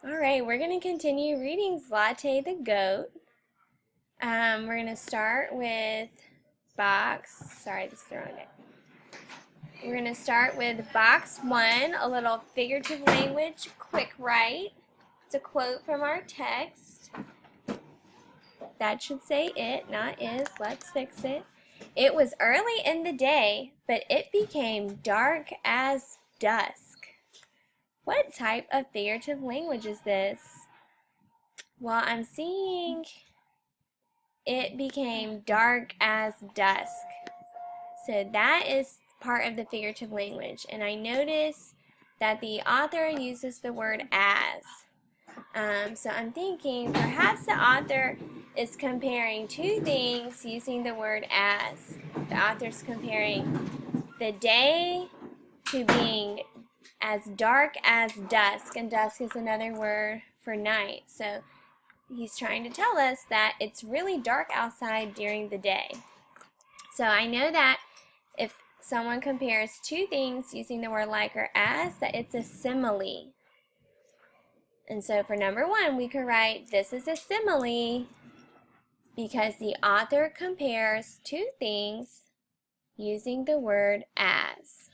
All right, we're going to continue reading Zlate the Goat. We're going to start with sorry, this is the wrong day. We're going to start with box 1, a little figurative language quick write. It's a quote from our text. That should say it, not is. Let's fix it. It was early in the day, but it became dark as dusk. What type of figurative language is this? Well, I'm seeing it became dark as dusk. So that is part of the figurative language. And I notice that the author uses the word as. So I'm thinking perhaps the author is comparing two things using the word as. The author's comparing the day to being as dark as dusk, and dusk is another word for night. So he's trying to tell us that it's really dark outside during the day. So I know that if someone compares two things using the word like or as, that it's a simile. And so for number 1, we could write, this is a simile because the author compares two things using the word as.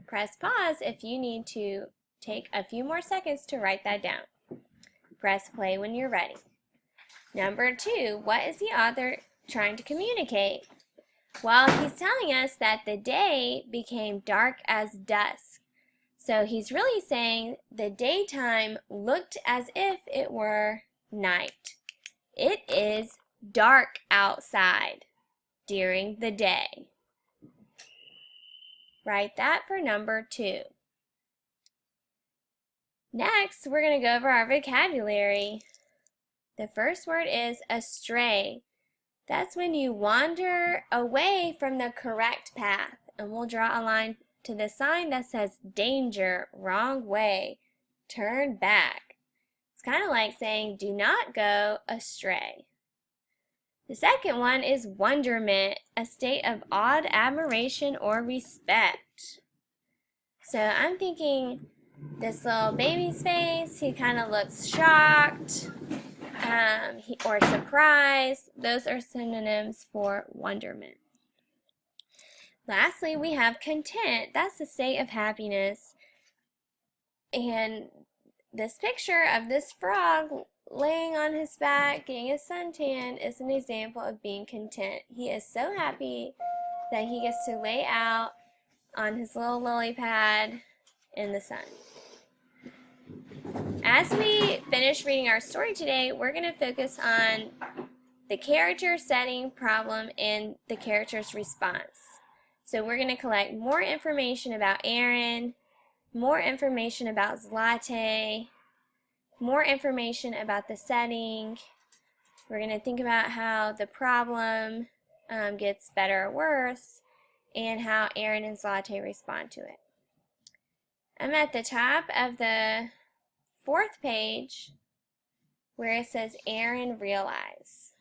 Press pause if you need to take a few more seconds to write that down. Press play when you're ready. Number 2, what is the author trying to communicate? Well, he's telling us that the day became dark as dusk. So he's really saying the daytime looked as if it were night. It is dark outside during the day. Write that for number 2. Next, we're going to go over our vocabulary. The first word is astray. That's when you wander away from the correct path. And we'll draw a line to the sign that says danger, wrong way, turn back. It's kind of like saying do not go astray. The second one is wonderment, a state of awed admiration or respect. So I'm thinking this little baby's face, he kind of looks shocked or surprised. Those are synonyms for wonderment. Lastly, we have content. That's a state of happiness. And this picture of this frog laying on his back, getting a suntan, is an example of being content. He is so happy that he gets to lay out on his little lily pad in the sun. As we finish reading our story today, we're going to focus on the character, setting, problem, and the character's response. So we're going to collect more information about Aaron, more information about Zlate, more information about the setting. We're going to think about how the problem gets better or worse, and how Aaron and Zlate respond to it. I'm at the top of the 4th page where it says Aaron realized.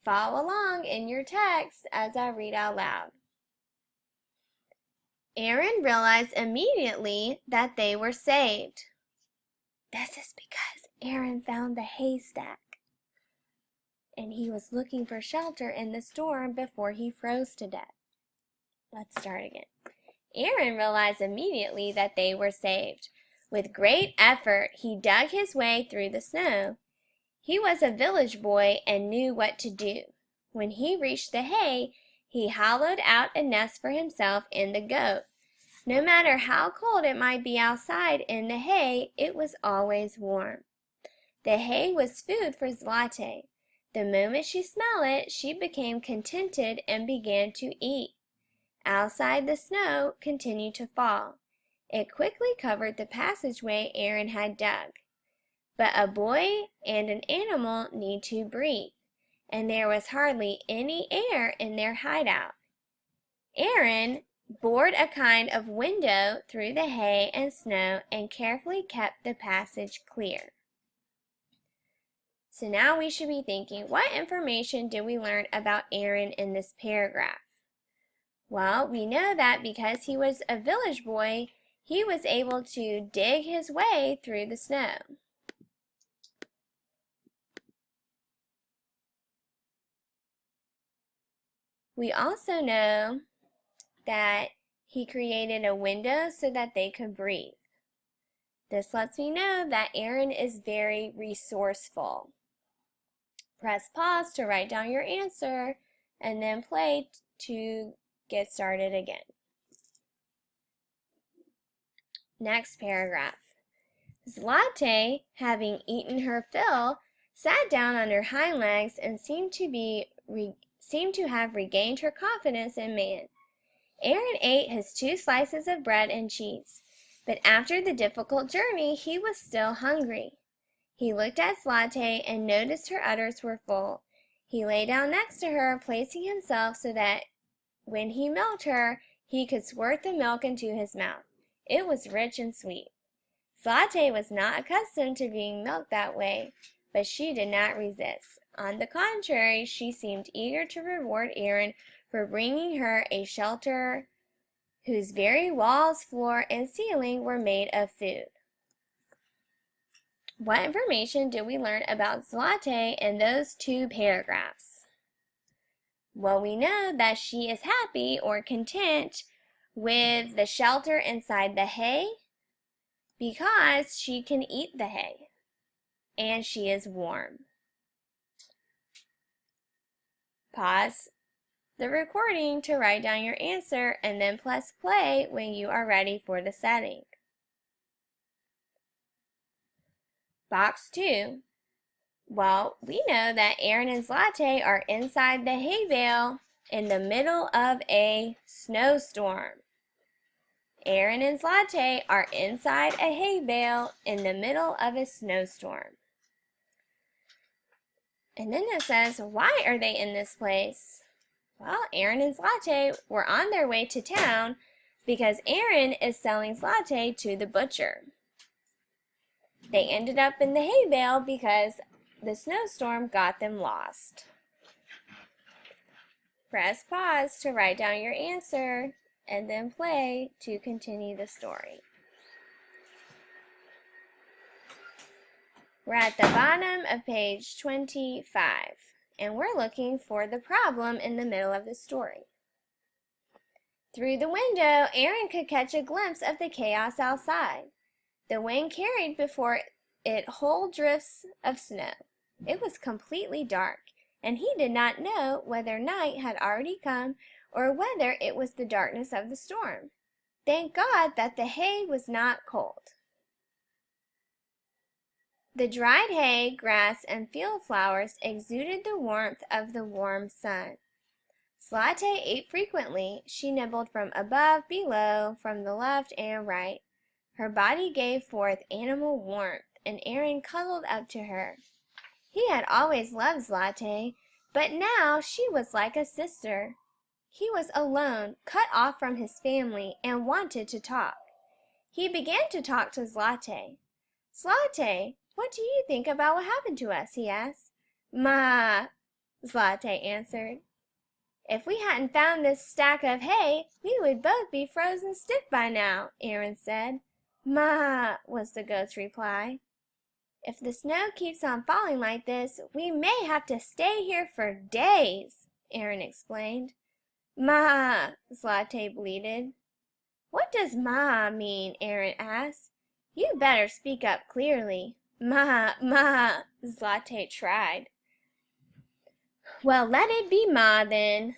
Follow along in your text as I read out loud. Aaron realized immediately that they were saved. This is because Aaron found the haystack, and he was looking for shelter in the storm before he froze to death. Let's start again. Aaron realized immediately that they were saved. With great effort, he dug his way through the snow. He was a village boy and knew what to do. When he reached the hay, he hollowed out a nest for himself and the goat. No matter how cold it might be outside in the hay, it was always warm. The hay was food for Zlate. The moment she smelled it, she became contented and began to eat. Outside, the snow continued to fall. It quickly covered the passageway Aaron had dug. But a boy and an animal need to breathe, and there was hardly any air in their hideout. Aaron bored a kind of window through the hay and snow and carefully kept the passage clear. So now we should be thinking, what information did we learn about Aaron in this paragraph? Well, we know that because he was a village boy, he was able to dig his way through the snow. We also know that he created a window so that they could breathe. This lets me know that Aaron is very resourceful. Press pause to write down your answer and then play to get started again. Next paragraph. Zlate, having eaten her fill, sat down on her hind legs and seemed to have regained her confidence in man. Aaron ate his 2 slices of bread and cheese, but after the difficult journey he was still hungry. He looked at Zlate and noticed her udders were full. He lay down next to her, placing himself so that when he milked her, he could squirt the milk into his mouth. It was rich and sweet. Zlate was not accustomed to being milked that way, but she did not resist. On the contrary, she seemed eager to reward Aaron for bringing her a shelter whose very walls, floor, and ceiling were made of food. What information did we learn about Zlate in those 2 paragraphs? Well, we know that she is happy or content with the shelter inside the hay because she can eat the hay and she is warm. Pause the recording to write down your answer and then press play when you are ready for the setting. Box 2. Well, we know that Aaron and Zlate are inside the hay bale in the middle of a snowstorm. Aaron and Zlate are inside a hay bale in the middle of a snowstorm. And then it says, why are they in this place? Well, Aaron and Zlate were on their way to town because Aaron is selling Zlate to the butcher. They ended up in the hay bale because the snowstorm got them lost. Press pause to write down your answer and then play to continue the story. We're at the bottom of page 25, and we're looking for the problem in the middle of the story. Through the window, Aaron could catch a glimpse of the chaos outside. The wind carried before it whole drifts of snow. It was completely dark, and he did not know whether night had already come or whether it was the darkness of the storm. Thank God that the hay was not cold. The dried hay, grass, and field flowers exuded the warmth of the warm sun. Zlate ate frequently. She nibbled from above, below, from the left and right. Her body gave forth animal warmth, and Aaron cuddled up to her. He had always loved Zlate, but now she was like a sister. He was alone, cut off from his family, and wanted to talk. He began to talk to Zlate. Zlate, what do you think about what happened to us? He asked. Ma, Zlate answered. If we hadn't found this stack of hay, we would both be frozen stiff by now, Aaron said. Ma, was the goat's reply. If the snow keeps on falling like this, we may have to stay here for days, Aaron explained. Ma, Zlate bleated. What does ma mean? Aaron asked. You better speak up clearly. Ma, Zlate tried. Well, let it be ma then,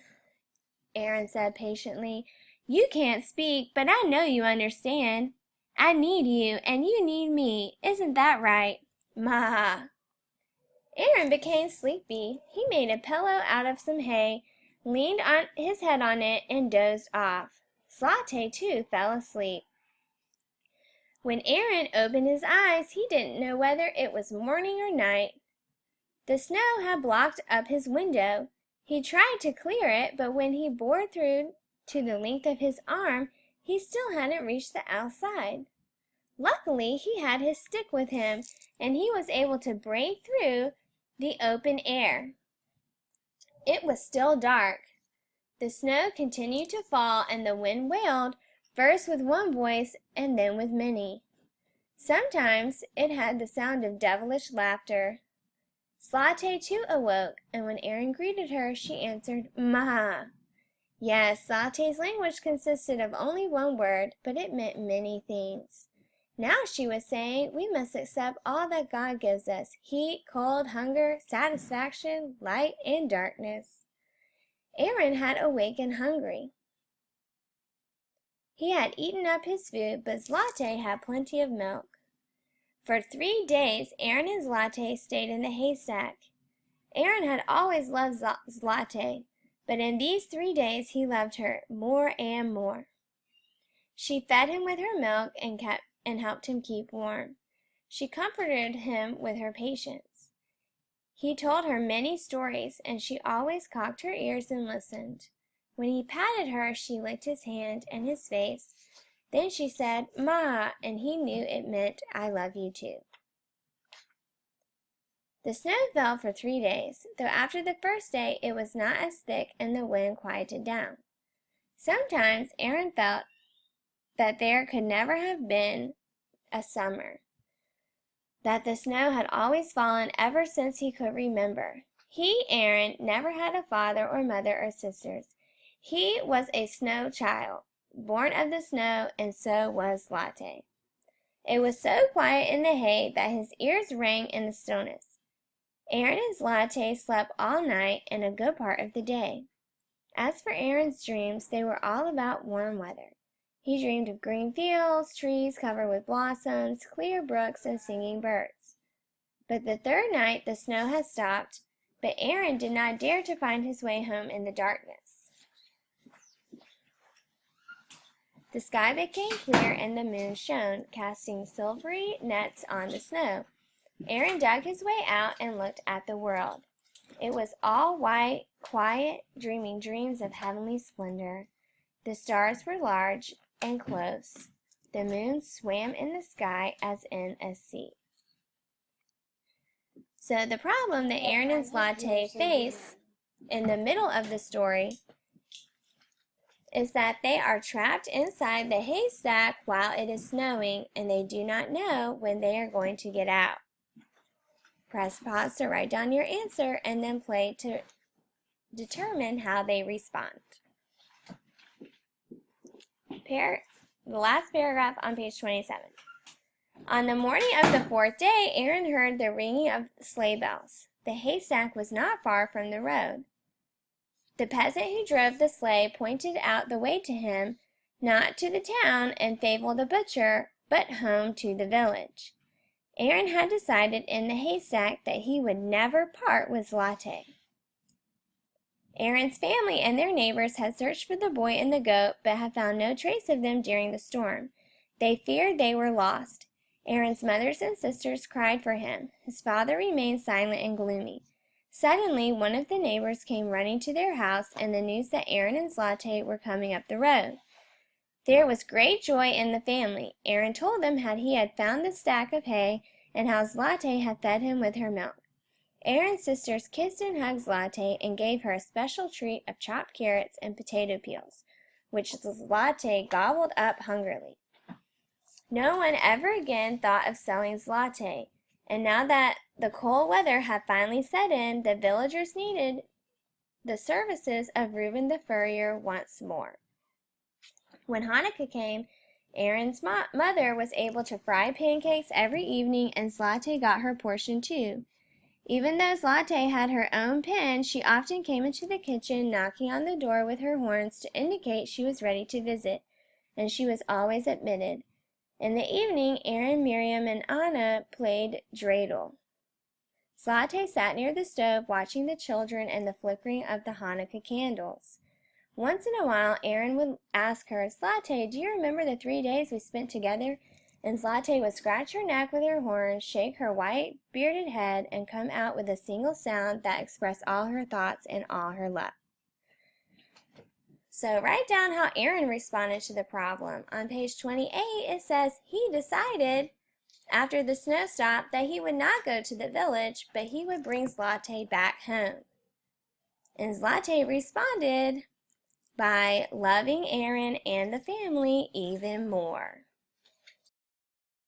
Aaron said patiently. You can't speak, but I know you understand. I need you, and you need me. Isn't that right? Ma. Aaron became sleepy. He made a pillow out of some hay, leaned on his head on it, and dozed off. Zlate, too, fell asleep. When Aaron opened his eyes, he didn't know whether it was morning or night. The snow had blocked up his window. He tried to clear it, but when he bored through to the length of his arm, he still hadn't reached the outside. Luckily, he had his stick with him, and he was able to break through the open air. It was still dark. The snow continued to fall, and the wind wailed first with one voice and then with many. Sometimes it had the sound of devilish laughter. Zlaté too awoke, and when Aaron greeted her, she answered, "Ma." Yes, Zlaté's language consisted of only one word, but it meant many things. Now she was saying we must accept all that God gives us: heat, cold, hunger, satisfaction, light, and darkness. Aaron had awakened hungry. He had eaten up his food, but Zlaté had plenty of milk. For 3 days, Aaron and Zlaté stayed in the haystack. Aaron had always loved Zlaté, but in these 3 days he loved her more and more. She fed him with her milk and helped him keep warm. She comforted him with her patience. He told her many stories, and she always cocked her ears and listened. When he patted her, she licked his hand and his face. Then she said, "Ma," and he knew it meant, "I love you too." The snow fell for 3 days, though after the first day it was not as thick and the wind quieted down. Sometimes Aaron felt that there could never have been a summer, that the snow had always fallen ever since he could remember. He, Aaron, never had a father or mother or sisters. He was a snow child, born of the snow, and so was Zlaté. It was so quiet in the hay that his ears rang in the stillness. Aaron and Zlaté slept all night and a good part of the day. As for Aaron's dreams, they were all about warm weather. He dreamed of green fields, trees covered with blossoms, clear brooks, and singing birds. But the third night the snow had stopped, but Aaron did not dare to find his way home in the darkness. The sky became clear and the moon shone, casting silvery nets on the snow. Aaron dug his way out and looked at the world. It was all white, quiet, dreaming dreams of heavenly splendor. The stars were large and close. The moon swam in the sky as in a sea. So the problem that Aaron and Zlaté face in the middle of the story is that they are trapped inside the haystack while it is snowing, and they do not know when they are going to get out. Press pause to write down your answer and then play to determine how they respond. The last paragraph on page 27. On the morning of the 4th day, Aaron heard the ringing of sleigh bells. The haystack was not far from the road. The peasant who drove the sleigh pointed out the way to him, not to the town and Fable the butcher, but home to the village. Aaron had decided in the haystack that he would never part with Zlaté. Aaron's family and their neighbors had searched for the boy and the goat, but had found no trace of them during the storm. They feared they were lost. Aaron's mothers and sisters cried for him. His father remained silent and gloomy. Suddenly, one of the neighbors came running to their house, and the news that Aaron and Zlaté were coming up the road. There was great joy in the family. Aaron told them how he had found the stack of hay and how Zlaté had fed him with her milk. Aaron's sisters kissed and hugged Zlaté and gave her a special treat of chopped carrots and potato peels, which Zlaté gobbled up hungrily. No one ever again thought of selling Zlaté, and now that the cold weather had finally set in, the villagers needed the services of Reuben the furrier once more. When Hanukkah came, Aaron's mother was able to fry pancakes every evening, and Zlaté got her portion too. Even though Zlaté had her own pen, she often came into the kitchen, knocking on the door with her horns to indicate she was ready to visit, and she was always admitted. In the evening, Aaron, Miriam, and Anna played dreidel. Zlaté sat near the stove, watching the children and the flickering of the Hanukkah candles. Once in a while, Aaron would ask her, "Zlaté, do you remember the 3 days we spent together?" And Zlaté would scratch her neck with her horns, shake her white, bearded head, and come out with a single sound that expressed all her thoughts and all her love. So write down how Aaron responded to the problem. On page 28, it says he decided, after the snow stopped, that he would not go to the village, but he would bring Zlaté back home. And Zlaté responded, by loving Aaron and the family even more.